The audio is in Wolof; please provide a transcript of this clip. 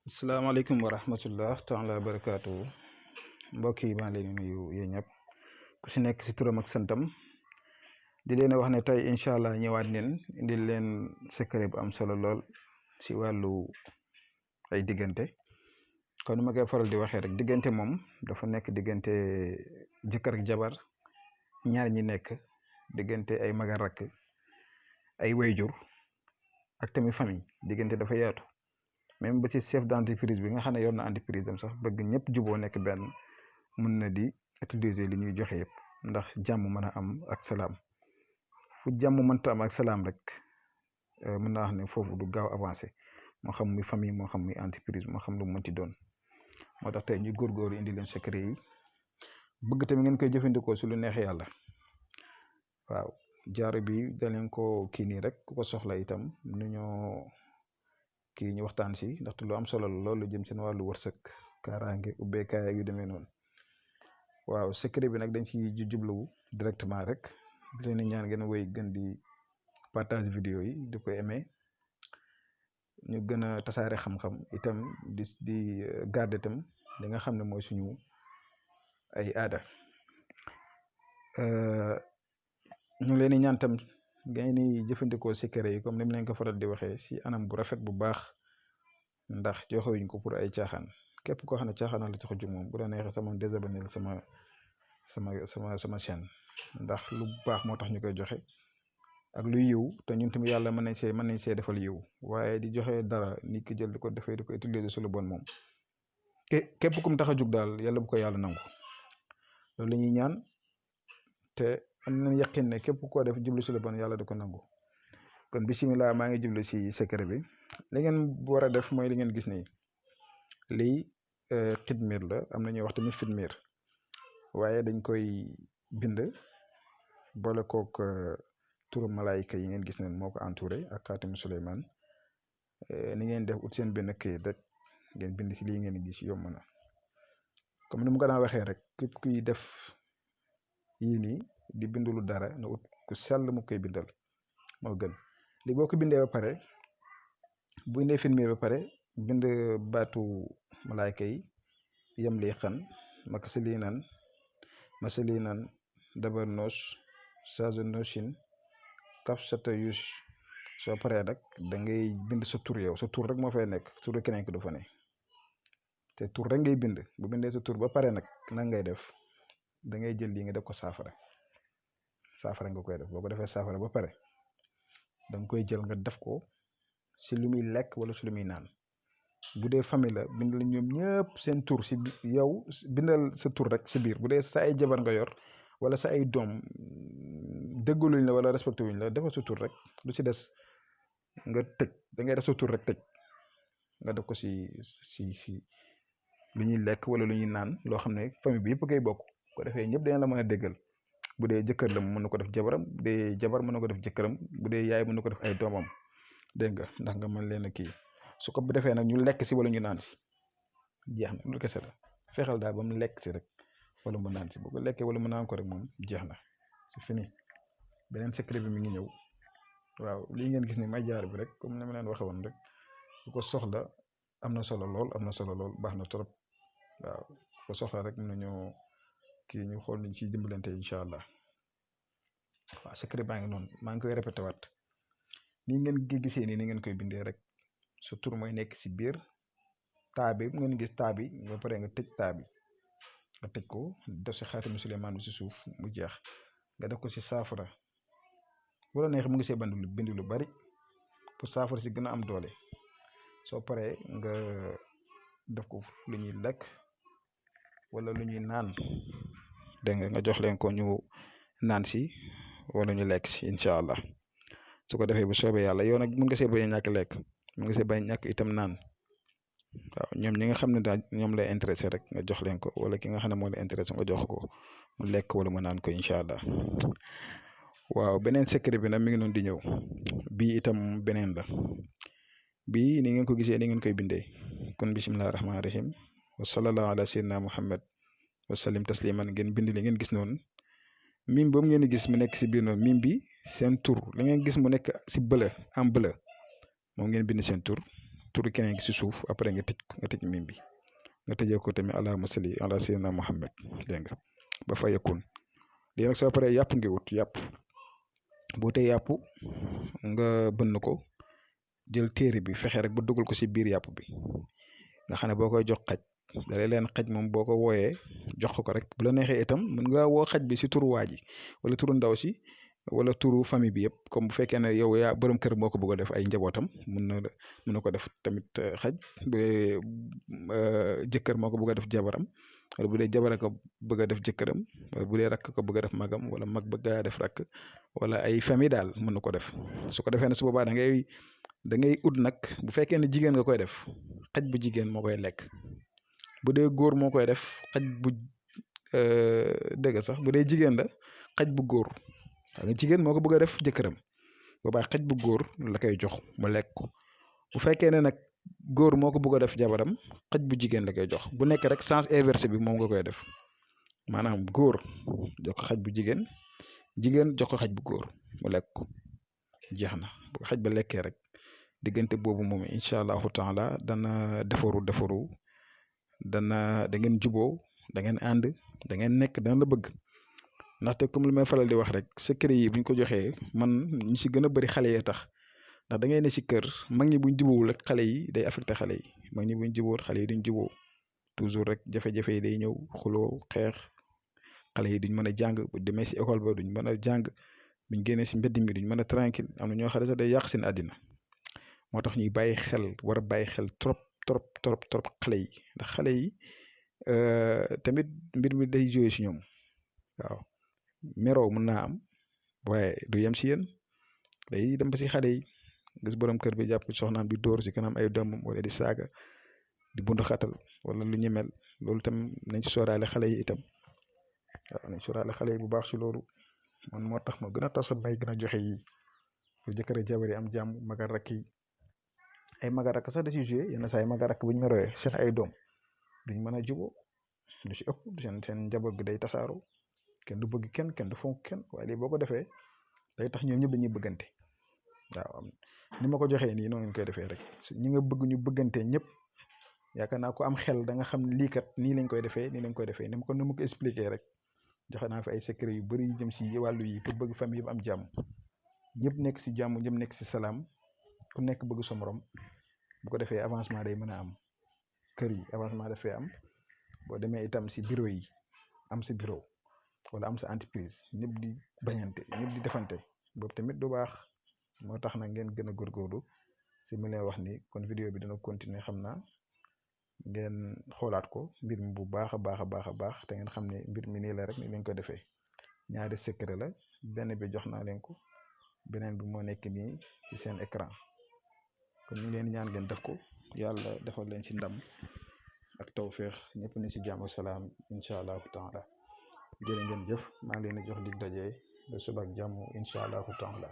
asalaamaaleykum wa rahmatullah taala wa barakaatu mbokk yi maa leen nuyu yéen ñëpp ku si nekk si turam ak santam di leen wax ne tey incha allah ñëwaat neen indil leen secret bu am solo lool si wàllu ay diggante kon nu ma koy faral di waxee rek diggante moom dafa nekk diggante jëkkër ak jabar ñaar ñi nekk diggante ay mag ak rakk ay wayjur ak tamit famille diggante dafa yaatu. même ba ci chef d'entreprise bi nga xam ne yor na entreprise am sax bëgg ñëpp juboo nekk benn mun na di utiliser li ñuy joxe yëpp ndax jàmm mën a am ak salaam fu jàmm mënta am ak salaam rek mën naa wax ne foofu du gaaw avancé moo xam muy famille moo xam muy entreprise moo xam lu mu mënti doon moo tax tey ñu góorgóorlu indi leen secret yi bëgg tamit ngeen koy jëfandikoo si lu neexee yàlla waaw jaaro bi da leen ko kii nii rek ku ko soxla itam nu ñoo kii ñu waxtaan si ndaxte lu am solo la loolu jëm seen wàllu wërsëg kaaraange ubbeekaay ak yu demee noonu waaw secret bi nag dañ ci jublu directement rek di leen ñaan ngeen woy gën di partage vidéo yi di ko aimé ñu gën a tasaare xam-xam itam di garder itam li nga xam ne mooy suñu ay aada ñu leen di ñaan tam ngeen di jëfandikoo secret yi comme ni mu leen ko faral di waxee si anam bu rafet bu baax ndax joxewuñ ko pour ay caaxaan képp koo xam ne caaxaan la tax a jóg moom bu la neexee sama désabonné sama chaîne ndax lu baax moo tax ñu koy joxe ak lu yiw te ñun tamit yàlla mën nañ see defal yiw waaye di joxe dara nit ki jël di ko defee di ko utiliser su lu bon moom képp kum tax a jóg daal yàlla bu ko yàlla nangu loolu la ñuy ñaan te am nañ yaqin ne képp koo def jublu si lu bon yàlla di ko nangu kon bisimilah maa ngi jublu si secret bi li ngeen war a def mooy li ngeen gis nii lii xidmiir la am na ñuy wax tamit fidmiir waaye dañ koy bind boole kook turu malaayika yi ngeen gis ne moo ko entouré ak xaatimu Suleymaan ni ngeen def ut seen benn këyit rek ngeen bind si lii ngeen gis yomb na comme ni mu ko daan waxee rek képp kuy def yii nii di bindulu dara na ut ku sell mu koy bindal moo gën li boo ko bindee ba pare bu indee filmé ba pare bind baatu malaayka yi yem li xan masalinan dabar nos sazo nosin kaf sata yus soo paree nag da ngay bind sa tur yow sa tur rek moo fay nekk turu keneen ki du fa ne te tur rek ngay bind bu bindee sa tur ba pare nag nan ngay def da ngay jël lii nga def ko saafara nga koy def boo ko defee saafara ba pare da nga koy jël nga def ko si lu muy lekk wala si lu muy naan bu dee famille la bindal ñoom ñëpp seen tur si yow bindal sa tur rek si biir bu dee sa ay jabar nga yor wala sa ay doom déggaluñ la wala respecté wuñ la defal sa tur rek lu si des nga tëj da ngay def sa tur rek tëj nga def ko si lu ñuy lekk wala lu ñuy naan loo xam ne famille bi yëpp koy bokk ko defee ñëpp dañ la mën a déggal bu dee jëkkër la mën na ko def jabaram bu dee jabar mën na ko def jëkkëram bu dee yaay mën na ko def ay doomam dégg nga ndax nga mën leen a kii su ko defee nag ñu lekk si wala ñu naan si jeex na lu kese la fexeel daal ba mu lekk si rek wala mu naan si bu ko lekkee wala mu naan ko rek moom jeex na c'est fini beneen secret bi mi ngi ñëw waaw lii ngeen gis ni may jaar bi rek comme ni ma leen waxee woon rek bu ko soxla am na solo lool baax na trop waaw bu ko soxla rek mën nañoo kii ñu xool niñ ciy dimbalante incha allah waaw secret baa ngi noonu maa ngi koy répété waat nii ngeen gisee nii ni ngeen koy bindee rek sa tur mooy nekk si biir taa bi ngeen gis taa bi ba pare nga tëj taa bi nga tëj ko def si xaatimu Suleymaan bi si suuf mu jeex nga def ko si saafara bu la neex mu ngi see bind lu bari pour saafara si gën a am doole soo paree nga def ko lu ñuy lekk wala lu ñuy naan dégg nga jox leen ko ñu naan si wala ñu lekk si incha allah su ko defee bu soobee yàlla yow nag mën nga see bañ a ñàkk lekk mën nga see bañ a ñàkk itam naan waaw ñoom ñi nga xam ne daal ñoom lay intéressé rek nga jox leen ko wala ki nga xam ne moo lay intéressé nga jox ko mu lekk wala mu naan ko incha allah waaw beneen secret bi nag mi ngi noonu di ñëw bii itam beneen la bii ni ngeen ko gisee ni ngeen koy bindee kon bisimilah rahmaani rahim wa sallallahu ala sayyidina muhammad wa sallim tasliman ngeen bind li ngeen gis noonu mim boobu ngeen gis mu nekk si biir noonu mim bi seen tur li ngeen gis mu nekk si bleu en bleu moom ngeen bind seen tur turu keneen gi si suuf après nga tëj mim bi nga tëjee ko tamit allahumma salli ala sayyidina Muhammad dégg nga ba fa yakun léegi nag soo paree yàpp ngi wut yàpp boo tee yàpp nga bënn ko jël téere bi fexe rek ba dugal ko si biir yàpp bi nga xam ne boo koy jox xaj dalay leen xaj moom boo ko wooyee jox ko rek bu la neexee itam mën nga woo xaj bi si turu waa ji wala turu ndaw si wala turu famille bi yëpp comme bu fekkee ne yow yaa borom kër moo ko bëgg a def ay njabootam mun na ko def tamit xaj bu dee jëkkër moo ko bëgg a def jabaram wala bu dee jabar ko bëgg a def jëkkëram wala bu dee rakk ko bëgg a def magam wala mag bëgg a def rakk wala ay famille daal mën na ko def su ko defee ne su boobaa da ngay ut nag bu fekkee ne jigéen nga koy def xaj bu jigéen moo koy lekk bu dee góor moo koy def xaj bu dëgg sax bu dee jigéen la xaj bu góor xam nga jigéen moo ko bëgg a def jëkkëram boobaa xaj bu góor la koy jox mu lekk ko bu fekkee ne nag góor moo ko bëgg a def jabaram xaj bu jigéen la koy jox bu nekk rek sens inversé bi moom nga koy def maanaam góor jox ko xaj bu jigéen jigéen jox ko xaj bu góor mu lekk ko jeex na bu ko xaj ba lekkee rek diggante boobu moom incha allahu taala dana defaru da ngeen juboo da ngeen ànd da ngeen nekk dana la bëgg ndaxte comme li may faral di wax rek secret yi buñ ko joxee man ñu si gën a bëri xale yee tax ndax da ngay ne si kër mag ñi buñ jubóowul ak xale yi day affecté xale yi mag ñi buñ jubóowul xale yi duñ jubóo toujours rek jafe-jafe yi day ñëw xuloo xeex xale yi duñ mën a jàng bu demee si école ba duñ mën a jàng buñ génnee si mbedd mi duñ mën a tranquille am na ñoo xam ne sax day yàq seen àddina moo tax ñuy bàyyi xel war a bàyyi xel trop xale yi ndax xale yi tamit mbir mi day jóge si ñoom waaw meroo mën naa am waaye du yem si yéen day dem ba si xale yi gis borom kër bi jàpp soxnaam bi dóor si kanam ay doomam wala di saaga di bundu xatal wala lu ñu mel loolu tam nañ ci sóoraale xale yi itam waaw nañ sóoraale xale yi bu baax si loolu man moo tax ma gën a tasoon may gën a joxe yi pour jëkkër ak jabar yi am jàmm magal rakk yi ay magal rakk sax da ci joué yenn saa yi magal rakk bu ñu merooyee seen ay doom duñ mën a juboo lu ci ëpp seen njaboot gi day tasaaroo kenn du bëgg kenn du fonk kenn waaye lii boo ko defee day tax ñoom ñëpp dañuy bëggante waaw ni ma ko joxee nii noonu lañ koy defee rek ñi nga bëgg ñu bëggante ñëpp yaakaar naa ko am xel da nga xam ne lii kat nii lañ koy defee nii lañ koy defee ni ma ko expliqué rek joxe naa fi ay secret yu bëri yu jëm si wàllu yi pour bëgg famille yëpp am jàmm ñëpp nekk si jàmm ñëpp nekk si salaam ku nekk bëgg sa morom bu ko defee avancement day mën a am kër yi avancement dafay am boo demee itam si bureau yi am si bureau wala am sa entreprise ñëpp di bañante ñëpp di defante boobu tamit du baax moo tax nag ngeen gën a góorgóorlu si mi leen wax ni kon vidéo bi dana continuer xam naa ngeen xoolaat ko mbir mi bu baax a baax te ngeen xam ne mbir mi nii la rek ni lañ ko defee ñaari secret la benn bi jox naa leen ko beneen bi moo nekk nii ci seen écran kon ñu leen ñaan ngeen def ko yàlla defal leen ci ndam ak tawféex ñëpp ni ci jàmm salaam incha allahu taala jërë ngeen jëf maa ngi leen di jox dig daje ba suba ak jàmm incha allahu taala